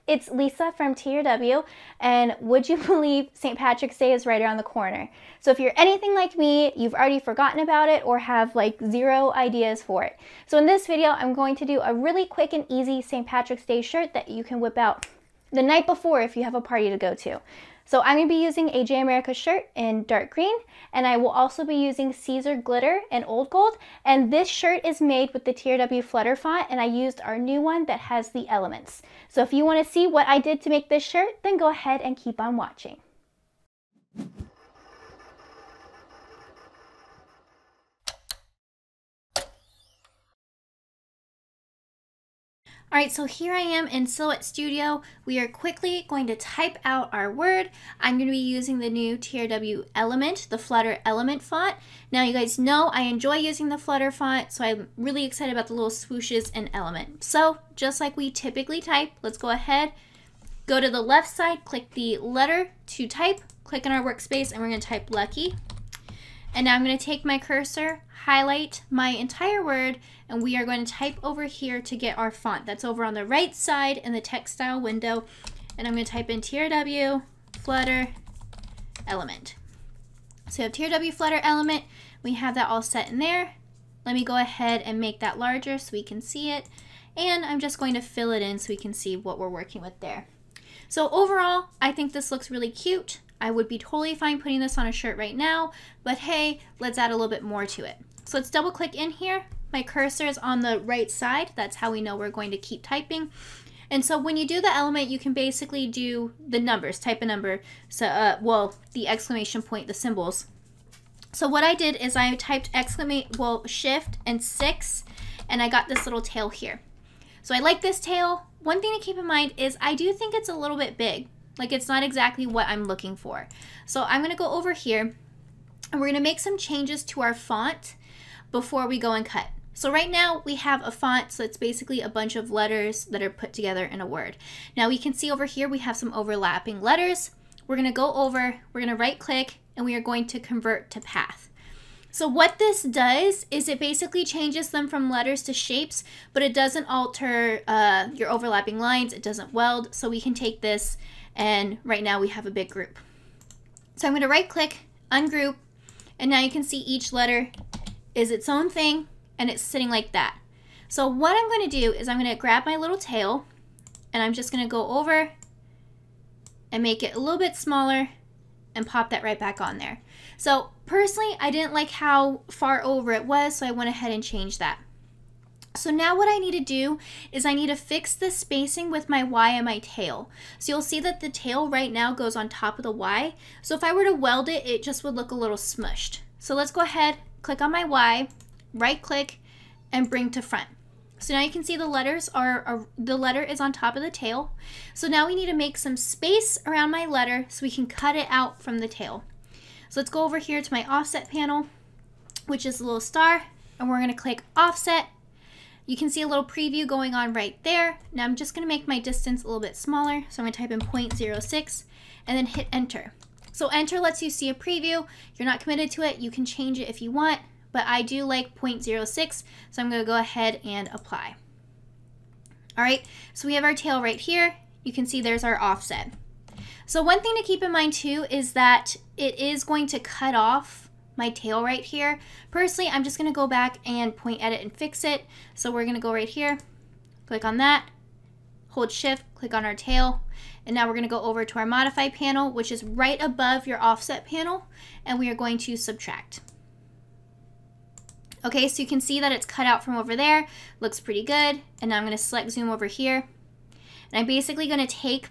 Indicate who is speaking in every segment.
Speaker 1: it's Lisa from TRW, and would you believe St. Patrick's Day is right around the corner. So if you're anything like me, you've already forgotten about it or have like zero ideas for it. So in this video, I'm going to do a really quick and easy St. Patrick's Day shirt that you can whip out the night before if you have a party to go to. So I'm going to be using a J America shirt in dark green, and I will also be using Siser Glitter in old gold, and this shirt is made with the TRW Flutter font, and I used our new one that has the elements. So if you want to see what I did to make this shirt, then go ahead and keep on watching. Alright, so here I am in Silhouette Studio. We are quickly going to type out our word. I'm going to be using the new TRW Element, the Flutter Element font. Now you guys know I enjoy using the Flutter font, so I'm really excited about the little swooshes and Element. So just like we typically type, let's go ahead, go to the left side, click the letter to type, click on our workspace, and we're going to type Lucky. And now I'm going to take my cursor, highlight my entire word, and we are going to type over here to get our font. That's over on the right side in the text style window. And I'm going to type in TRW Flutter Element. So we have TRW Flutter Element. We have that all set in there. Let me go ahead and make that larger so we can see it. And I'm just going to fill it in so we can see what we're working with there. So overall, I think this looks really cute. I would be totally fine putting this on a shirt right now, but hey, let's add a little bit more to it. So let's double click in here. My cursor is on the right side. That's how we know we're going to keep typing. And so when you do the element, you can basically do the numbers, type a number, so well, the exclamation point, the symbols. So what I did is I typed shift and 6, and I got this little tail here. So I like this tail. One thing to keep in mind is I do think it's a little bit big. Like it's not exactly what I'm looking for. So I'm going to go over here and we're going to make some changes to our font before we go and cut. So right now we have a font, so it's basically a bunch of letters that are put together in a word. Now we can see over here we have some overlapping letters. We're going to go over, we're going to right click, and we are going to convert to path. So what this does is it basically changes them from letters to shapes, but it doesn't alter your overlapping lines, it doesn't weld, so we can take this and right now we have a big group. So I'm going to right click, ungroup, and now you can see each letter is its own thing and it's sitting like that. So what I'm going to do is I'm going to grab my little tail and I'm just going to go over and make it a little bit smaller and pop that right back on there. So personally, I didn't like how far over it was, so I went ahead and changed that. So now what I need to do is I need to fix the spacing with my Y and my tail. So you'll see that the tail right now goes on top of the Y. So if I were to weld it, it just would look a little smushed. So let's go ahead, click on my Y, right click, and bring to front. So now you can see the letters the letter is on top of the tail. So now we need to make some space around my letter so we can cut it out from the tail. So let's go over here to my offset panel, which is a little star, and we're going to click offset. You can see a little preview going on right there. Now I'm just going to make my distance a little bit smaller. So I'm going to type in 0.06 and then hit enter. So enter lets you see a preview. You're not committed to it. You can change it if you want, but I do like 0.06. So I'm going to go ahead and apply. All right, so we have our tail right here. You can see there's our offset. So one thing to keep in mind too is that it is going to cut off my tail right here. Personally, I'm just going to go back and point edit and fix it. So we're going to go right here, click on that, hold shift, click on our tail, and now we're going to go over to our modify panel, which is right above your offset panel, and we are going to subtract. Okay, so you can see that it's cut out from over there, looks pretty good, and now I'm going to select zoom over here, and I'm basically going to take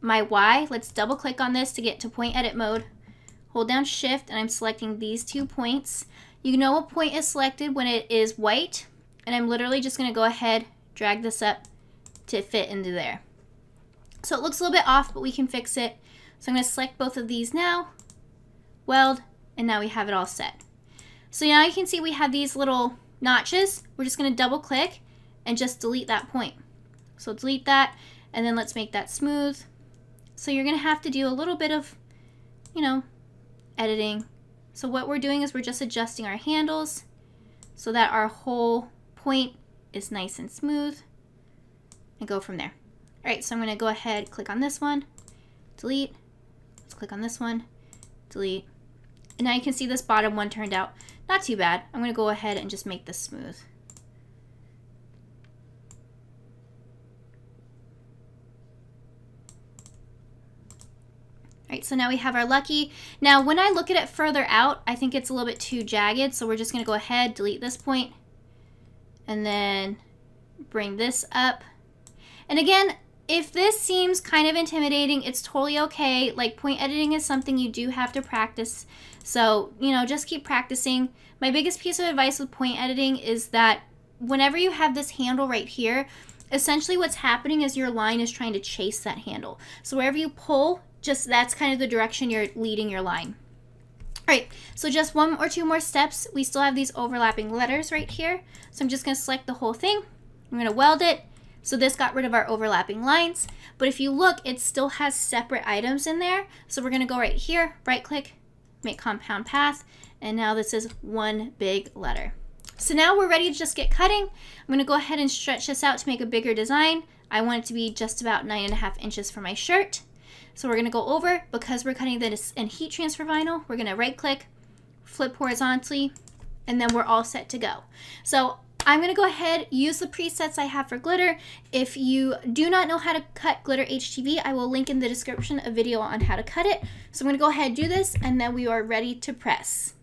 Speaker 1: my Y, let's double click on this to get to point edit mode, hold down shift, and I'm selecting these 2 points. You know a point is selected when it is white, and I'm literally just going to go ahead, drag this up to fit into there. So it looks a little bit off, but we can fix it. So I'm going to select both of these now, weld, and now we have it all set. So now you can see we have these little notches. We're just going to double click and just delete that point. So delete that, and then let's make that smooth. So you're going to have to do a little bit of, editing. So what we're doing is we're just adjusting our handles so that our whole point is nice and smooth, and go from there. All right, so I'm gonna go ahead, click on this one, delete. Let's click on this one, delete. And now you can see this bottom one turned out not too bad. I'm gonna go ahead and just make this smooth. All right, so now we have our Lucky. Now, when I look at it further out, I think it's a little bit too jagged, so we're just gonna go ahead, delete this point, and then bring this up. And again, if this seems kind of intimidating, it's totally okay. Like, point editing is something you do have to practice. So, you know, just keep practicing. My biggest piece of advice with point editing is that whenever you have this handle right here, essentially what's happening is your line is trying to chase that handle. So wherever you pull, just that's kind of the direction you're leading your line. All right, so just one or two more steps. We still have these overlapping letters right here. So I'm just gonna select the whole thing. I'm gonna weld it. So this got rid of our overlapping lines. But if you look, it still has separate items in there. So we're gonna go right here, right click, make compound path. And now this is one big letter. So now we're ready to just get cutting. I'm gonna go ahead and stretch this out to make a bigger design. I want it to be just about 9.5 inches for my shirt. So we're gonna go over, because we're cutting this in heat transfer vinyl, we're gonna right click, flip horizontally, and then we're all set to go. So I'm gonna go ahead, use the presets I have for glitter. If you do not know how to cut glitter HTV, I will link in the description a video on how to cut it. So I'm gonna go ahead and do this, and then we are ready to press.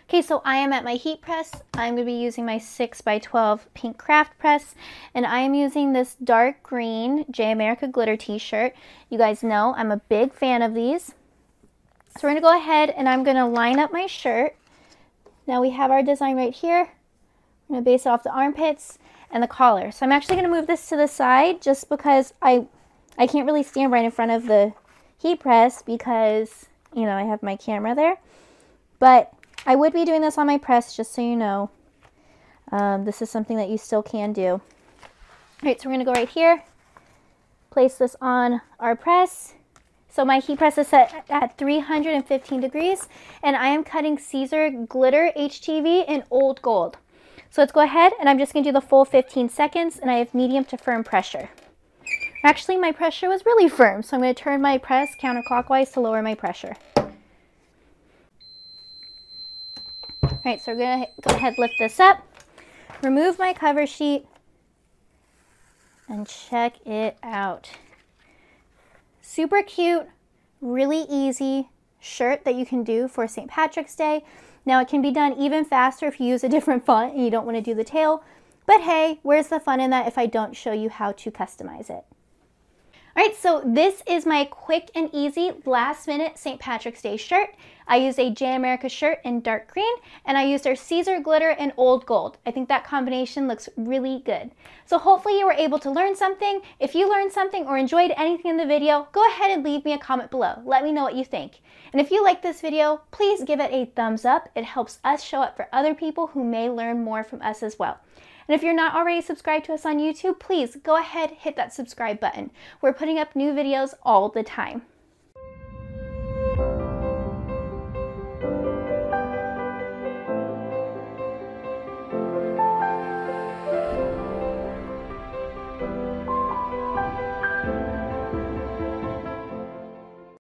Speaker 1: Okay, so I am at my heat press. I'm gonna be using my 6x12 pink craft press, and I am using this dark green J America glitter t-shirt. You guys know I'm a big fan of these. So we're gonna go ahead and I'm gonna line up my shirt. Now we have our design right here. I'm gonna base it off the armpits and the collar. So I'm actually gonna move this to the side just because I can't really stand right in front of the heat press because, you know, I have my camera there. But I would be doing this on my press, just so you know. This is something that you still can do. All right, so we're gonna go right here, place this on our press. So my heat press is set at 315 degrees, and I am cutting Siser Glitter HTV in old gold. So let's go ahead, and I'm just gonna do the full 15 seconds, and I have medium to firm pressure. Actually, my pressure was really firm, so I'm gonna turn my press counterclockwise to lower my pressure. All right, so we're gonna go ahead, lift this up, remove my cover sheet, and check it out. Super cute, really easy shirt that you can do for St. Patrick's Day. Now it can be done even faster if you use a different font and you don't want to do the tail, but hey, where's the fun in that if I don't show you how to customize it? All right, so this is my quick and easy last minute St. Patrick's Day shirt. I used a J America shirt in dark green, and I used our Siser glitter in old gold. I think that combination looks really good. So hopefully you were able to learn something. If you learned something or enjoyed anything in the video, go ahead and leave me a comment below. Let me know what you think. And if you like this video, please give it a thumbs up. It helps us show up for other people who may learn more from us as well. And if you're not already subscribed to us on YouTube, please go ahead, hit that subscribe button. We're putting up new videos all the time.